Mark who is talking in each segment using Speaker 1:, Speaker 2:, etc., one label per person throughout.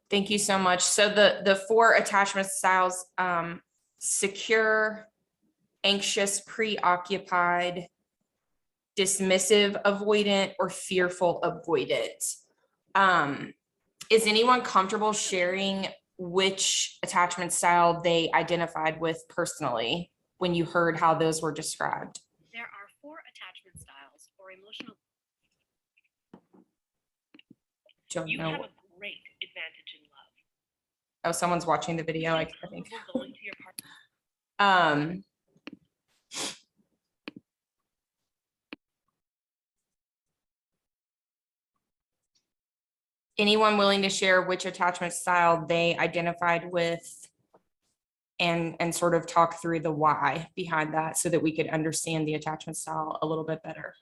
Speaker 1: Thank you so much. So the four attachment styles, secure, anxious, preoccupied, dismissive, avoidant, or fearful, avoidant. Is anyone comfortable sharing which attachment style they identified with personally when you heard how those were described?
Speaker 2: There are 4 attachment styles or emotional. You have a great advantage in love.
Speaker 1: Oh, someone's watching the video, I think.
Speaker 2: Going to your partner.
Speaker 1: Anyone willing to share which attachment style they identified with and sort of talk through the why behind that so that we could understand the attachment style a little bit better?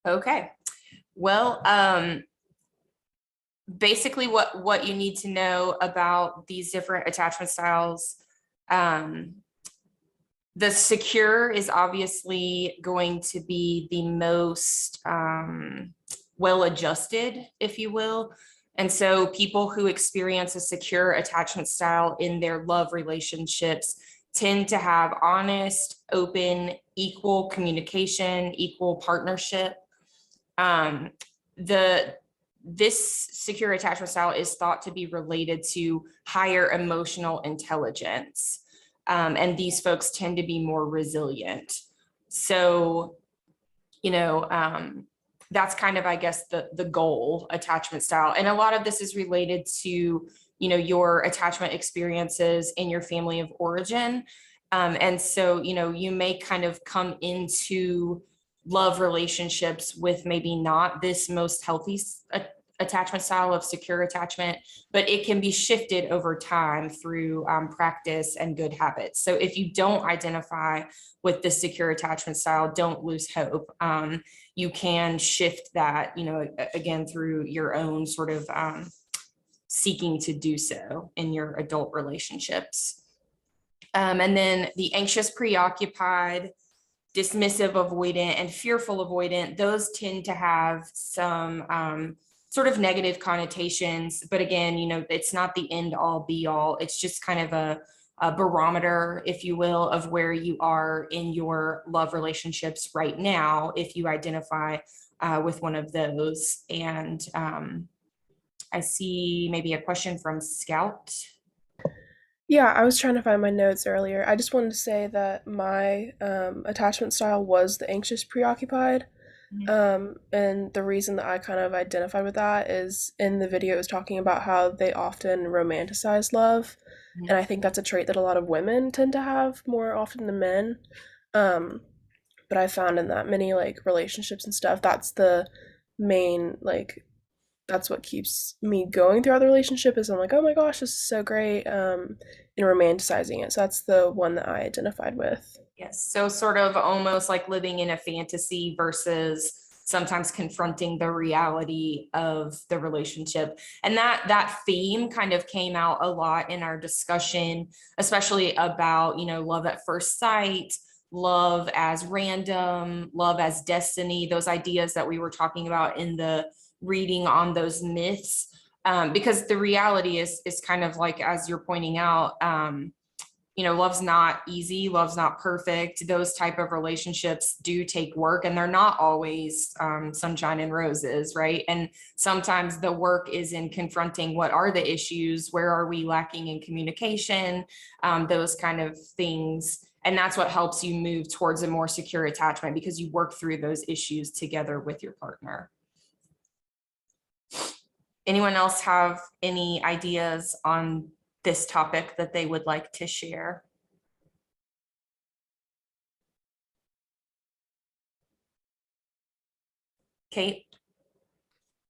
Speaker 1: Okay, well, basically what you need to know about these different attachment styles, the secure is obviously going to be the most well-adjusted, if you will. And so people who experience a secure attachment style in their love relationships tend to have honest, open, equal communication, equal partnership. This secure attachment style is thought to be related to higher emotional intelligence. And these folks tend to be more resilient. So, that's kind of, I guess, the goal attachment style. And a lot of this is related to, your attachment experiences in your family of origin. And so, you may kind of come into love relationships with maybe not this most healthy attachment style of secure attachment, but it can be shifted over time through practice and good habits. So if you don't identify with the secure attachment style, don't lose hope. You can shift that, again, through your own sort of seeking to do so in your adult relationships. And then the anxious, preoccupied, dismissive avoidant, and fearful avoidant, those tend to have some sort of negative connotations. But again, it's not the end all be all. It's just kind of a barometer, if you will, of where you are in your love relationships right now, if you identify with one of those. And I see maybe a question from Scout.
Speaker 3: Yeah, I was trying to find my notes earlier. I just wanted to say that my attachment style was the anxious preoccupied. And the reason that I kind of identified with that is in the video it was talking about how they often romanticize love. And I think that's a trait that a lot of women tend to have more often than men. But I found in that many relationships and stuff, that's the main that's what keeps me going throughout the relationship is I'm like, oh my gosh, this is so great, and romanticizing it. So that's the one that I identified with.
Speaker 1: Yes, so sort of almost like living in a fantasy versus sometimes confronting the reality of the relationship. And that theme kind of came out a lot in our discussion, especially about, love at first sight, love as random, love as destiny, those ideas that we were talking about in the reading on those myths, because the reality is kind of like, as you're pointing out, love's not easy, love's not perfect. Those type of relationships do take work, and they're not always sunshine and roses, right? And sometimes the work is in confronting what are the issues, where are we lacking in communication, those kind of things. And that's what helps you move towards a more secure attachment, because you work through those issues together with your partner. Anyone else have any ideas on this topic that they would like to share? Kate?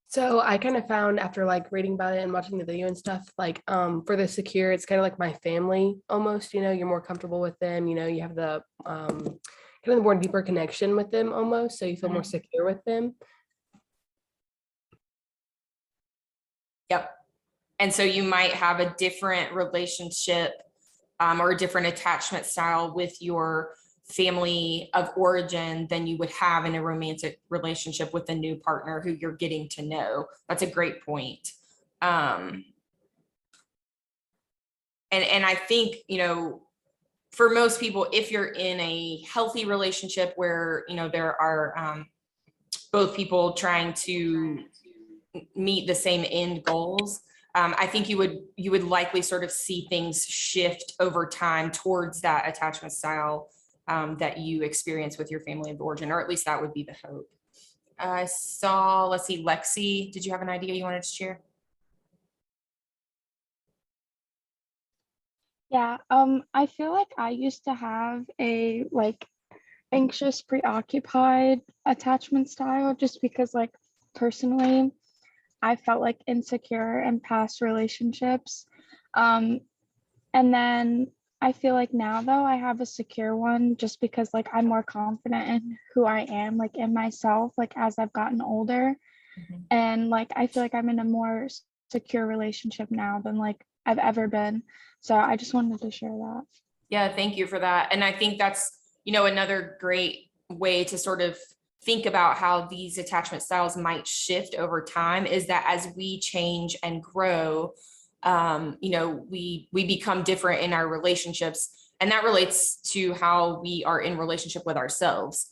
Speaker 4: So I kind of found after like reading about it and watching the video and stuff, like for the secure, it's kind of like my family almost, you know, you're more comfortable with them, you know, you have the kind of the more deeper connection with them almost, so you feel more secure with them.
Speaker 1: Yep. And so you might have a different relationship or a different attachment style with your family of origin than you would have in a romantic relationship with a new partner who you're getting to know. That's a great point. And I think, you know, for most people, if you're in a healthy relationship where, you know, there are both people trying to meet the same end goals, I think you would likely sort of see things shift over time towards that attachment style that you experience with your family of origin, or at least that would be the hope. I saw, let's see, Lexi, did you have an idea you wanted to share?
Speaker 5: Yeah, I feel like I used to have a like anxious, preoccupied attachment style just because like personally, I felt like insecure in past relationships. And then I feel like now though I have a secure one just because like I'm more confident in who I am, like in myself, like as I've gotten older. And like I feel like I'm in a more secure relationship now than like I've ever been. So I just wanted to share that.
Speaker 1: Yeah, thank you for that. And I think that's, you know, another great way to sort of think about how these attachment styles might shift over time is that as we change and grow, you know, we become different in our relationships. And that relates to how we are in relationship with ourselves.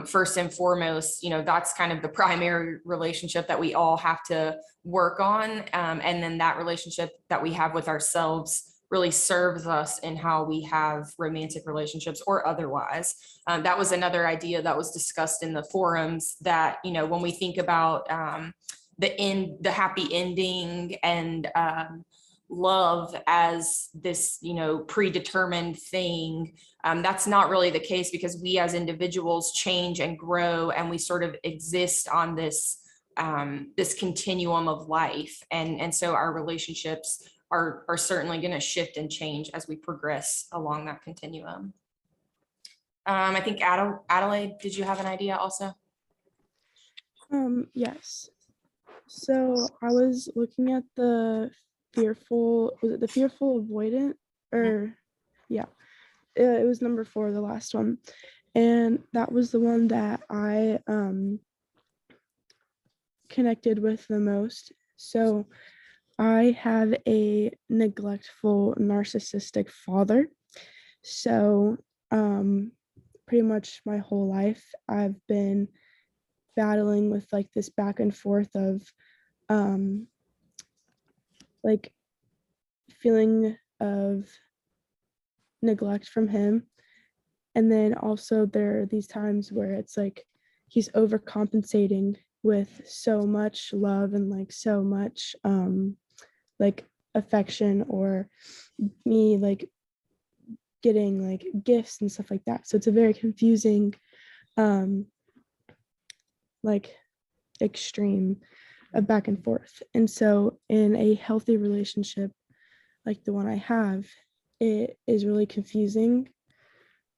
Speaker 1: First and foremost, you know, that's kind of the primary relationship that we all have to work on. And then that relationship that we have with ourselves really serves us in how we have romantic relationships or otherwise. That was another idea that was discussed in the forums that, you know, when we think about the happy ending and love as this, you know, predetermined thing, that's not really the case because we as individuals change and grow and we sort of exist on this this continuum of life. And so our relationships are certainly going to shift and change as we progress along that continuum. I think Adelaide, did you have an idea also?
Speaker 6: Yes. So I was looking at the fearful, was it the fearful avoidant? Or yeah, it was number 4, the last one. And that was the one that I connected with the most. So I have a neglectful, narcissistic father. So pretty much my whole life, I've been battling with like this back and forth of like feeling of neglect from him. And then also there are these times where it's like he's overcompensating with so much love and like so much like affection or me like getting like gifts and stuff like that. So it's a very confusing like extreme of back and forth. And so in a healthy relationship like the one I have, it is really confusing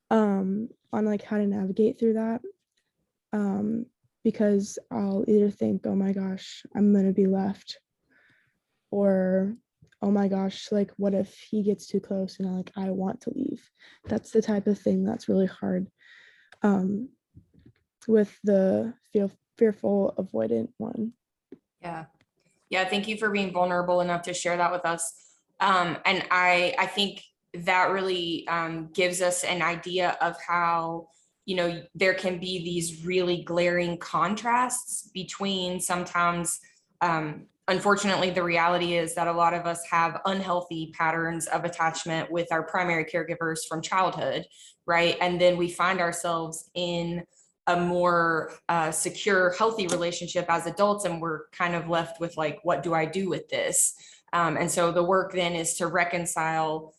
Speaker 6: on like how to navigate through that, because I'll either think, oh my gosh, I'm gonna be left, or oh my gosh, like what if he gets too close and I want to leave. That's the type of thing that's really hard with the fearful avoidant one.
Speaker 1: Yeah, thank you for being vulnerable enough to share that with us. And I think that really gives us an idea of how, you know, there can be these really glaring contrasts between sometimes, unfortunately, the reality is that a lot of us have unhealthy patterns of attachment with our primary caregivers from childhood, right? And then we find ourselves in a more secure, healthy relationship as adults, and we're kind of left with like, what do I do with this? And so the work then is to reconcile,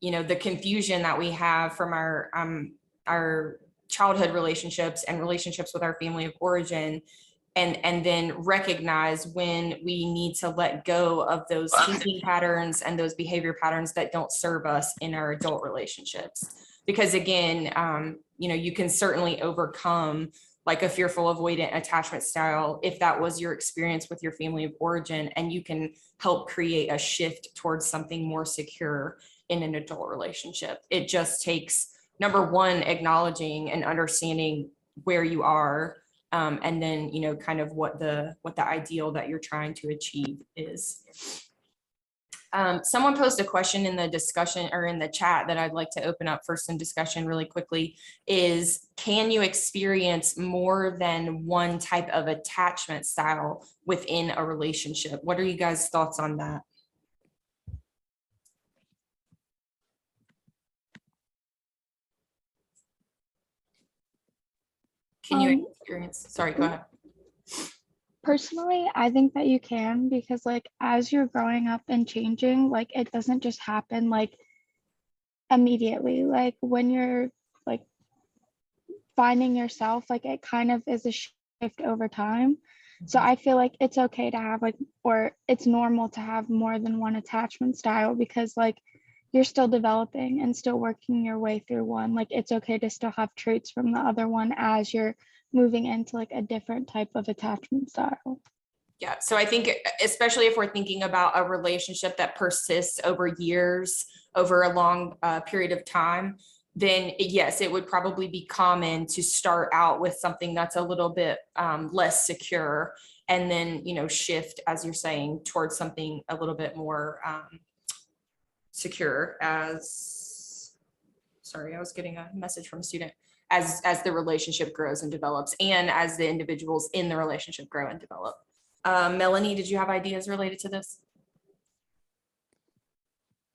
Speaker 1: you know, the confusion that we have from our childhood relationships and relationships with our family of origin, and then recognize when we need to let go of those thinking patterns and those behavior patterns that don't serve us in our adult relationships. Because again, you can certainly overcome like a fearful avoidant attachment style if that was your experience with your family of origin, and you can help create a shift towards something more secure in an adult relationship. It just takes, number one, acknowledging and understanding where you are, and then kind of what the ideal that you're trying to achieve is. Someone posed a question in the discussion or in the chat that I'd like to open up for some discussion really quickly is, can you experience more than one type of attachment style within a relationship? What are you guys' thoughts on that? Can you experience, sorry, go ahead.
Speaker 5: Personally, I think that you can, because like as you're growing up and changing, like it doesn't just happen like immediately. Like when you're like finding yourself, like it kind of is a shift over time. So I feel like it's okay to have like, or it's normal to have more than one attachment style, because like you're still developing and still working your way through one. Like it's okay to still have traits from the other one as you're moving into like a different type of attachment style.
Speaker 1: Yeah, so I think especially if we're thinking about a relationship that persists over years, over a long period of time, then yes, it would probably be common to start out with something that's a little bit less secure, and then shift, as you're saying, towards something a little bit more secure. As, sorry, I was getting a message from a student. As the relationship grows and develops, and as the individuals in the relationship grow and develop. Melanie, did you have ideas related to this?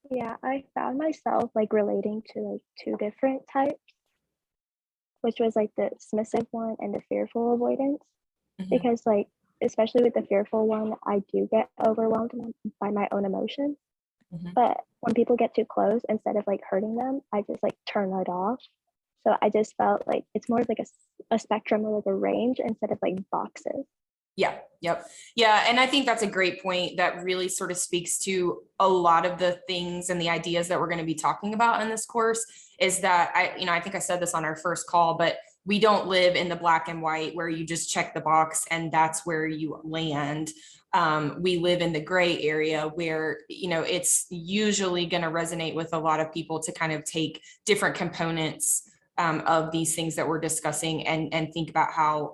Speaker 7: Yeah, I found myself like relating to like two different types, which was like the submissive one and the fearful avoidance. Because like, especially with the fearful one, I do get overwhelmed by my own emotions. But when people get too close, instead of like hurting them, I just like turn right off. So I just felt like it's more like a spectrum or like a range instead of like boxes.
Speaker 1: Yeah, yep. Yeah, and I think that's a great point that really sort of speaks to a lot of the things and the ideas that we're going to be talking about in this course, is that I think I said this on our first call, but we don't live in the black and white where you just check the box and that's where you land. We live in the gray area where, it's usually going to resonate with a lot of people to kind of take different components of these things that we're discussing and think about how,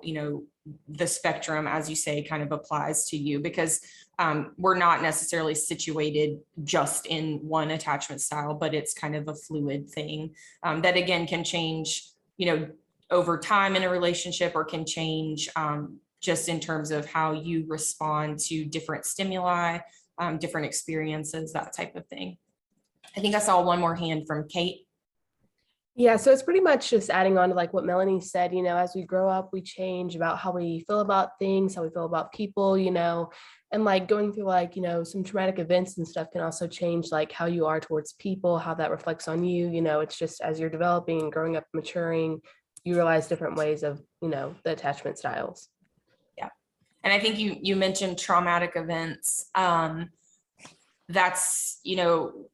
Speaker 1: the spectrum, as you say, kind of applies to you, because we're not necessarily situated just in one attachment style, but it's kind of a fluid thing that again can change, over time in a relationship, or can change just in terms of how you respond to different stimuli, different experiences, that type of thing. I think I saw one more hand from Kate.
Speaker 4: Yeah, so it's pretty much just adding on to like what Melanie said, as we grow up, we change about how we feel about things, how we feel about people, and like going through like, some traumatic events and stuff can also change like how you are towards people, how that reflects on you. It's just as you're developing and growing up, maturing, you realize different ways of, the attachment styles.
Speaker 1: Yeah. And I think you mentioned traumatic events. That's,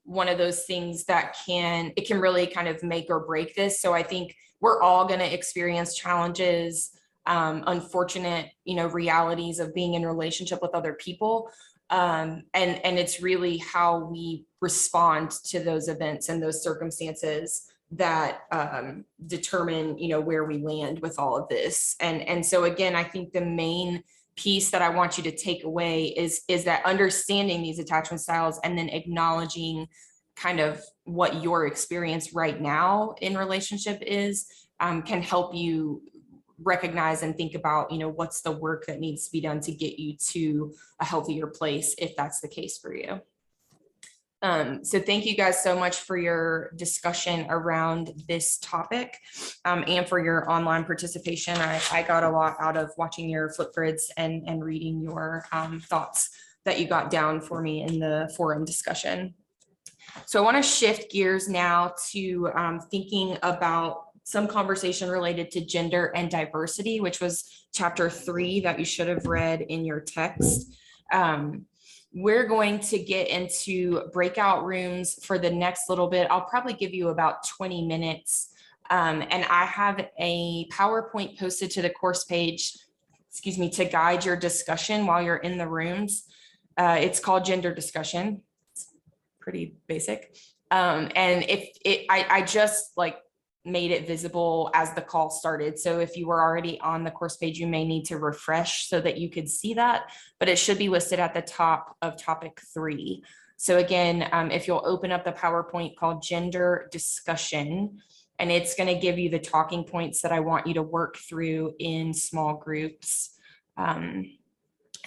Speaker 1: one of those things that can really kind of make or break this. So I think we're all going to experience challenges, unfortunate, realities of being in a relationship with other people. And it's really how we respond to those events and those circumstances that determine, where we land with all of this. And so again, I think the main piece that I want you to take away is that understanding these attachment styles and then acknowledging kind of what your experience right now in relationship is, can help you recognize and think about, what's the work that needs to be done to get you to a healthier place, if that's the case for you. So thank you guys so much for your discussion around this topic, and for your online participation. I got a lot out of watching your Flipgrids and reading your thoughts that you got down for me in the forum discussion. So I want to shift gears now to thinking about some conversation related to gender and diversity, which was chapter 3 that you should have read in your text. We're going to get into breakout rooms for the next little bit. I'll probably give you about 20 minutes. And I have a PowerPoint posted to the course page, excuse me, to guide your discussion while you're in the rooms. It's called Gender Discussion. It's pretty basic. And I just like made it visible as the call started. So if you were already on the course page, you may need to refresh so that you could see that, but it should be listed at the top of topic 3. So again, if you'll open up the PowerPoint called Gender Discussion, and it's going to give you the talking points that I want you to work through in small groups. And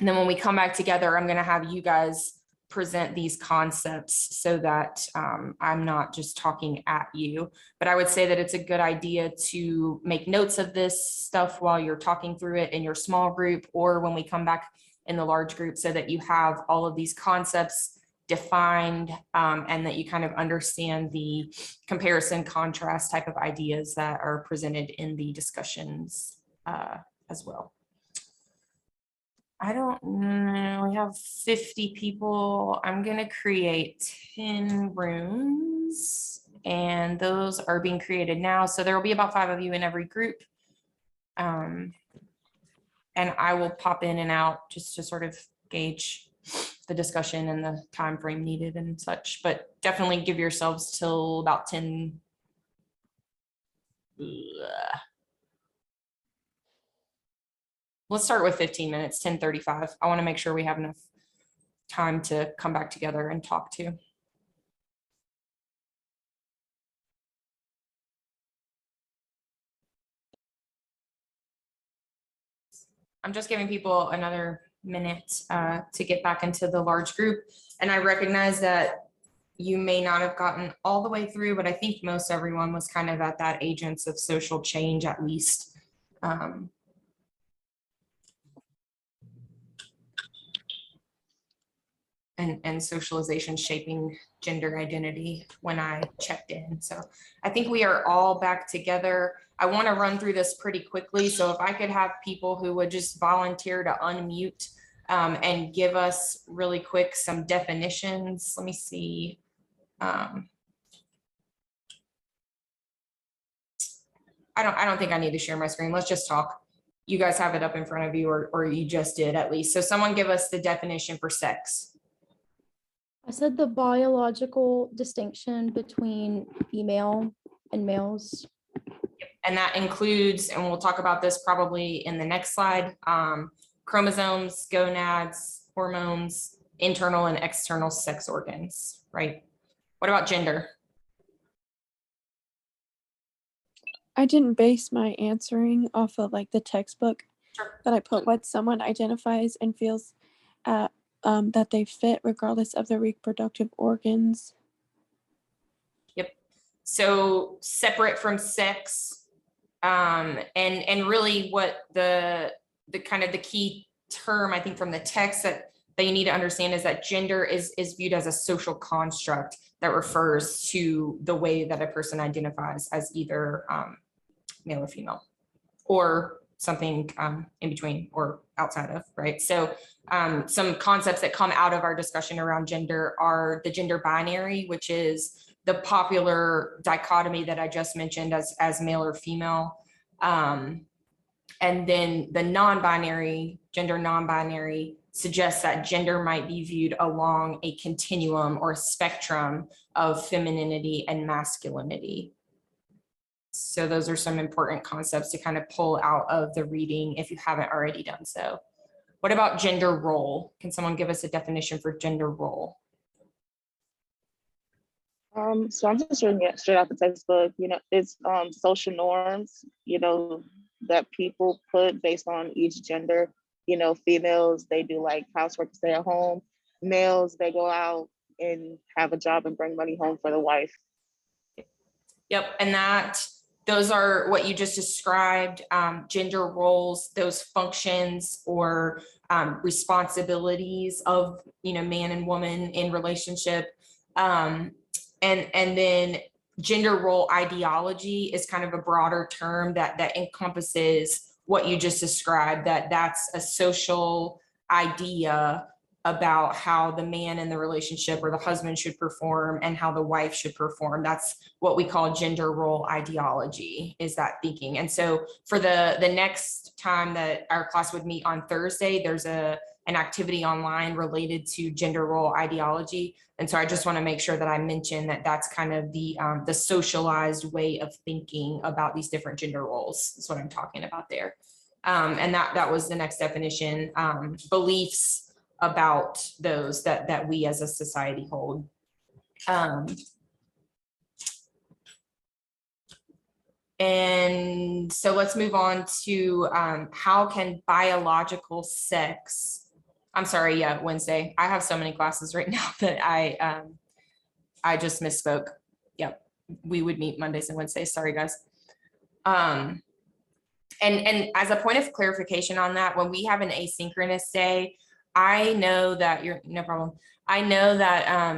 Speaker 1: then when we come back together, I'm going to have you guys present these concepts so that I'm not just talking at you, but I would say that it's a good idea to make notes of this stuff while you're talking through it in your small group, or when we come back in the large group, so that you have all of these concepts defined and that you kind of understand the comparison contrast type of ideas that are presented in the discussions as well. I don't know, we have 50 people. I'm gonna create 10 rooms and those are being created now. So there will be about 5 of you in every group. And I will pop in and out just to sort of gauge the discussion and the time frame needed and such, but definitely give yourselves till about 10. Let's start with 15 minutes, 10:35. I want to make sure we have enough time to come back together and talk to. I'm just giving people another minute to get back into the large group. And I recognize that you may not have gotten all the way through, but I think most everyone was kind of at that agents of social change at least. And socialization shaping gender identity when I checked in. So I think we are all back together. I want to run through this pretty quickly. So if I could have people who would just volunteer to unmute and give us really quick some definitions. Let me see. I don't think I need to share my screen. Let's just talk. You guys have it up in front of you, or you just did at least. So someone give us the definition for sex.
Speaker 8: I said the biological distinction between female and males.
Speaker 1: And that includes, and we'll talk about this probably in the next slide, chromosomes, gonads, hormones, internal and external sex organs, right? What about gender?
Speaker 9: I didn't base my answering off of like the textbook,
Speaker 1: Sure.
Speaker 9: but I put what someone identifies and feels that they fit regardless of their reproductive organs.
Speaker 1: Yep. So separate from sex, and really what the kind of the key term I think from the text that you need to understand is that gender is viewed as a social construct that refers to the way that a person identifies as either male or female, or something in between or outside of, right? So some concepts that come out of our discussion around gender are the gender binary, which is the popular dichotomy that I just mentioned as male or female. And then the non-binary, gender non-binary, suggests that gender might be viewed along a continuum or a spectrum of femininity and masculinity. So those are some important concepts to kind of pull out of the reading if you haven't already done so. What about gender role? Can someone give us a definition for gender role?
Speaker 10: So I'm just reading it straight out the textbook. You know, it's social norms, you know, that people put based on each gender. You know, females, they do like housework, stay at home. Males, they go out and have a job and bring money home for the wife.
Speaker 1: Yep, and those are what you just described, gender roles, those functions or responsibilities of, you know, man and woman in relationship. And then gender role ideology is kind of a broader term that encompasses what you just described, that's a social idea about how the man in the relationship or the husband should perform and how the wife should perform. That's what we call gender role ideology, is that thinking. And so for the next time that our class would meet on Thursday, there's an activity online related to gender role ideology. And so I just want to make sure that I mention that that's kind of the socialized way of thinking about these different gender roles. That's what I'm talking about there. And that was the next definition, beliefs about those that we as a society hold. And so let's move on to how can biological sex, I'm sorry, yeah, Wednesday. I have so many classes right now that I just misspoke. Yep, we would meet Mondays and Wednesdays. Sorry, guys. And as a point of clarification on that, when we have an asynchronous day, I know that you're no problem. I know that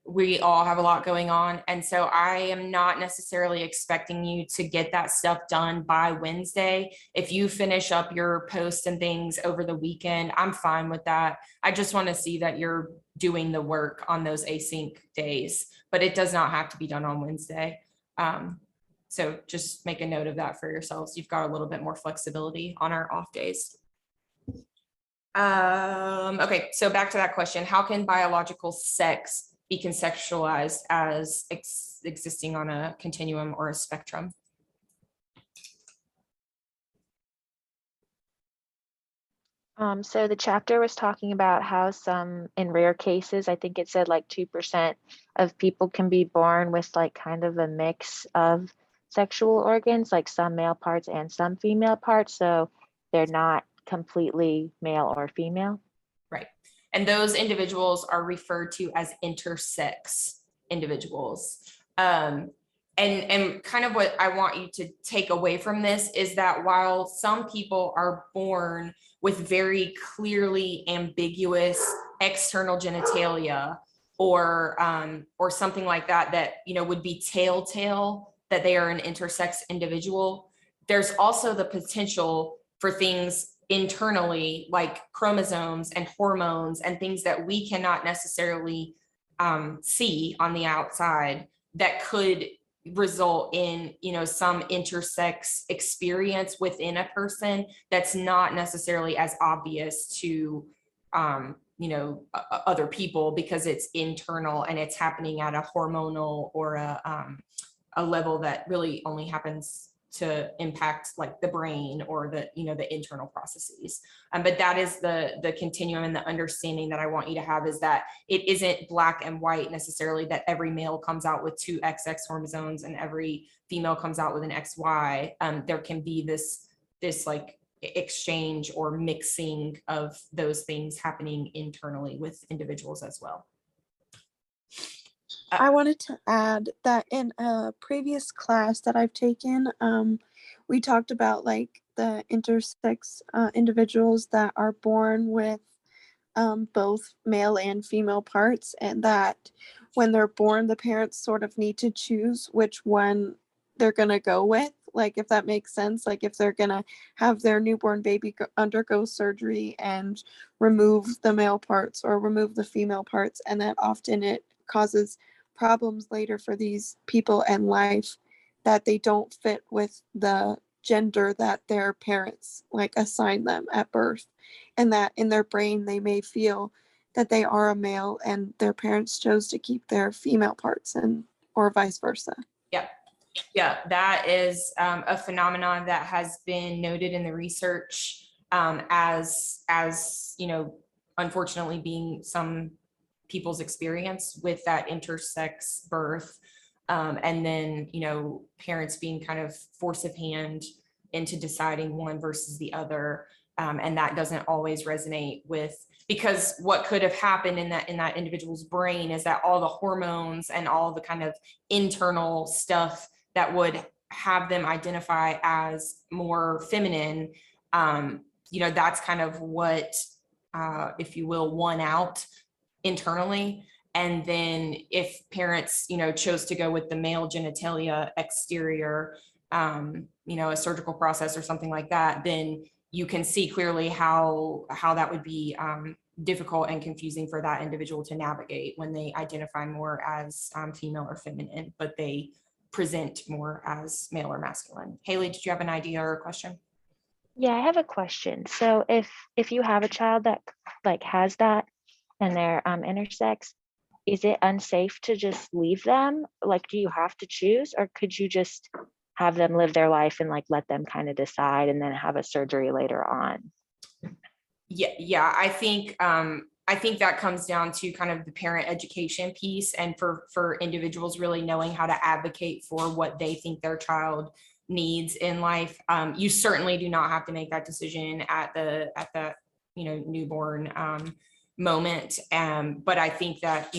Speaker 1: we all have a lot going on. And so I am not necessarily expecting you to get that stuff done by Wednesday. If you finish up your posts and things over the weekend, I'm fine with that. I just want to see that you're doing the work on those async days, but it does not have to be done on Wednesday. So just make a note of that for yourselves. You've got a little bit more flexibility on our off days. Okay, so back to that question. How can biological sex be conceptualized as existing on a continuum or a spectrum?
Speaker 11: So the chapter was talking about how some, in rare cases, I think it said like 2% of people can be born with like kind of a mix of sexual organs, like some male parts and some female parts. So they're not completely male or female.
Speaker 1: Right. And those individuals are referred to as intersex individuals. And kind of what I want you to take away from this is that while some people are born with very clearly ambiguous external genitalia or something like that, you know, would be telltale that they are an intersex individual, there's also the potential for things internally like chromosomes and hormones and things that we cannot necessarily see on the outside that could result in, you know, some intersex experience within a person that's not necessarily as obvious to you know, other people because it's internal and it's happening at a hormonal or a level that really only happens to impact like the brain or the, you know, the internal processes. But that is the continuum and the understanding that I want you to have, is that it isn't black and white necessarily, that every male comes out with 2 XX chromosomes and every female comes out with an XY. There can be this like exchange or mixing of those things happening internally with individuals as well.
Speaker 9: I wanted to add that in a previous class that I've taken, we talked about like the intersex individuals that are born with both male and female parts, and that when they're born, the parents sort of need to choose which one they're going to go with. Like, if that makes sense, like if they're going to have their newborn baby undergo surgery and remove the male parts or remove the female parts, and that often it causes problems later for these people in life that they don't fit with the gender that their parents like assign them at birth, and that in their brain they may feel that they are a male and their parents chose to keep their female parts, and or vice versa.
Speaker 1: Yeah, that is a phenomenon that has been noted in the research as you know, unfortunately being some people's experience with that intersex birth, and then, you know, parents being kind of force of hand into deciding one versus the other, and that doesn't always resonate with, because what could have happened in that individual's brain is that all the hormones and all the kind of internal stuff that would have them identify as more feminine, you know, that's kind of what, if you will, won out internally. And then if parents, chose to go with the male genitalia exterior, a surgical process or something like that, then you can see clearly how that would be difficult and confusing for that individual to navigate when they identify more as female or feminine, but they present more as male or masculine. Haley, did you have an idea or a question?
Speaker 11: Yeah, I have a question. So if you have a child that like has that and they're intersex, is it unsafe to just leave them? Like, do you have to choose, or could you just have them live their life and like let them kind of decide and then have a surgery later on?
Speaker 1: Yeah, I think that comes down to kind of the parent education piece, and for individuals really knowing how to advocate for what they think their child needs in life. You certainly do not have to make that decision at the newborn moment. But I think that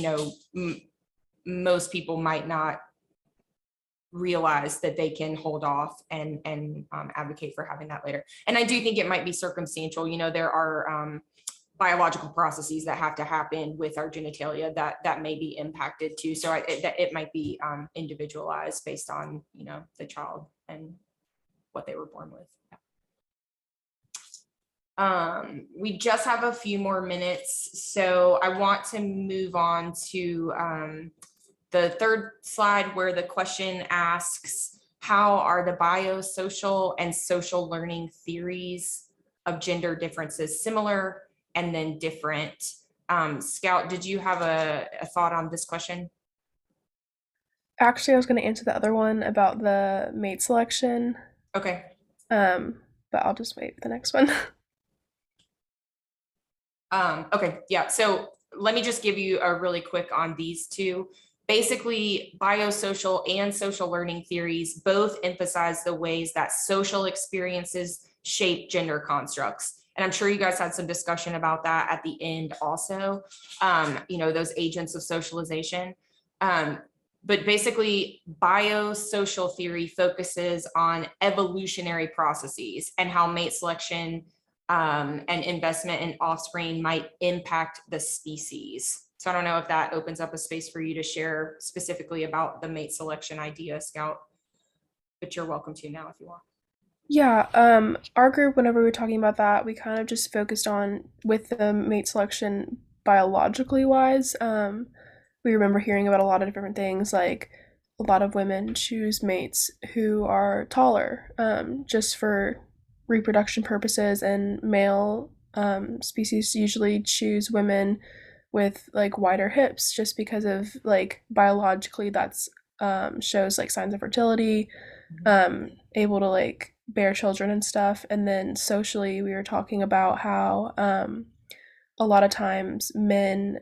Speaker 1: most people might not realize that they can hold off and advocate for having that later. And I do think it might be circumstantial. There are biological processes that have to happen with our genitalia that may be impacted too. So it might be individualized based on the child and what they were born with. We just have a few more minutes, so I want to move on to the third slide, where the question asks, how are the biosocial and social learning theories of gender differences similar and then different? Scout, did you have a thought on this question?
Speaker 3: Actually, I was going to answer the other one about the mate selection.
Speaker 1: Okay.
Speaker 3: But I'll just wait for the next one.
Speaker 1: Okay, yeah. So let me just give you a really quick on these two. Basically, biosocial and social learning theories both emphasize the ways that social experiences shape gender constructs. And I'm sure you guys had some discussion about that at the end also, those agents of socialization. But basically, biosocial theory focuses on evolutionary processes and how mate selection and investment in offspring might impact the species. So I don't know if that opens up a space for you to share specifically about the mate selection idea, Scout, but you're welcome to now if you want.
Speaker 3: Yeah, our group, whenever we were talking about that, we kind of just focused on with the mate selection biologically wise. We remember hearing about a lot of different things, like a lot of women choose mates who are taller, just for reproduction purposes, and male species usually choose women with like wider hips, just because of like biologically that's shows like signs of fertility, able to like bear children and stuff. And then socially, we were talking about how a lot of times men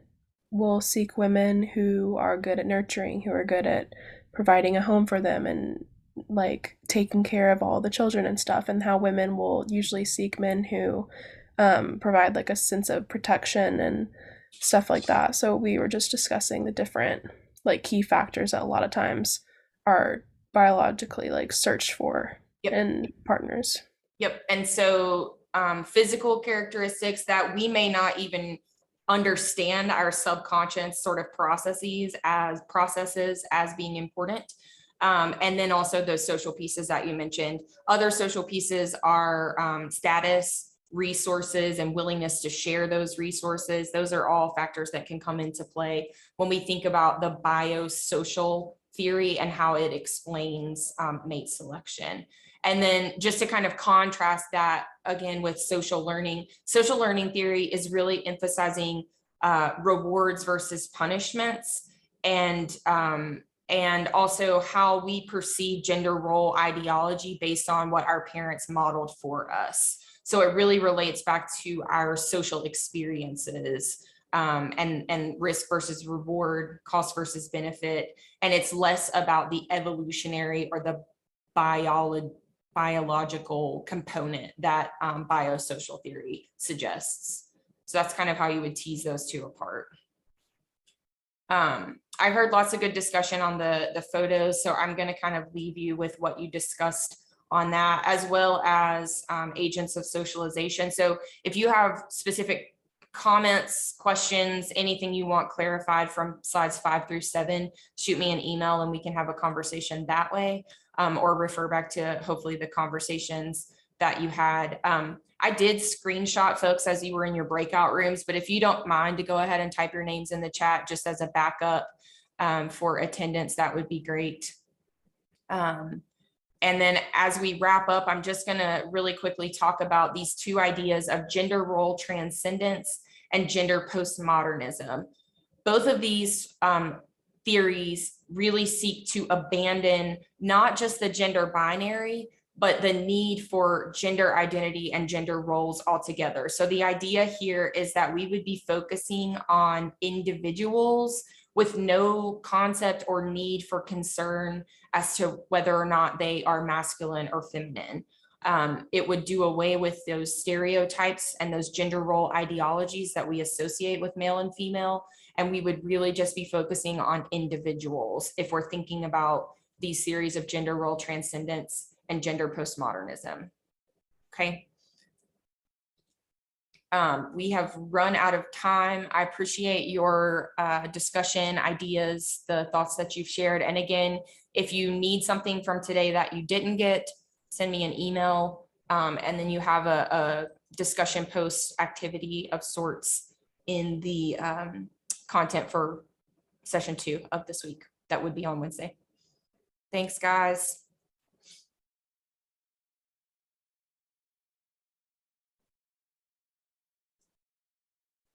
Speaker 3: will seek women who are good at nurturing, who are good at providing a home for them and like taking care of all the children and stuff, and how women will usually seek men who provide like a sense of protection and stuff like that. So we were just discussing the different like key factors that a lot of times are biologically like searched for in partners.
Speaker 1: Yep. And so physical characteristics that we may not even understand, our subconscious sort of processes as being important. And then also those social pieces that you mentioned. Other social pieces are status, resources, and willingness to share those resources. Those are all factors that can come into play when we think about the biosocial theory and how it explains mate selection. And then just to kind of contrast that again with social learning theory is really emphasizing rewards versus punishments, and also how we perceive gender role ideology based on what our parents modeled for us. So it really relates back to our social experiences, and risk versus reward, cost versus benefit. And it's less about the evolutionary or the biological component that biosocial theory suggests. So that's kind of how you would tease those two apart. I heard lots of good discussion on the photos, so I'm going to kind of leave you with what you discussed on that, as well as agents of socialization. So if you have specific comments, questions, anything you want clarified from slides 5 through 7, shoot me an email and we can have a conversation that way, or refer back to hopefully the conversations that you had. I did screenshot folks as you were in your breakout rooms, but if you don't mind to go ahead and type your names in the chat just as a backup for attendance, that would be great. And then as we wrap up, I'm just going to really quickly talk about these two ideas of gender role transcendence and gender postmodernism. Both of these theories really seek to abandon not just the gender binary, but the need for gender identity and gender roles altogether. So the idea here is that we would be focusing on individuals with no concept or need for concern as to whether or not they are masculine or feminine. It would do away with those stereotypes and those gender role ideologies that we associate with male and female. And we would really just be focusing on individuals if we're thinking about these series of gender role transcendence and gender postmodernism. Okay. We have run out of time. I appreciate your discussion, ideas, the thoughts that you've shared. And again, if you need something from today that you didn't get, send me an email, and then you have a discussion post activity of sorts in the content for session 2 of this week. That would be on Wednesday. Thanks, guys.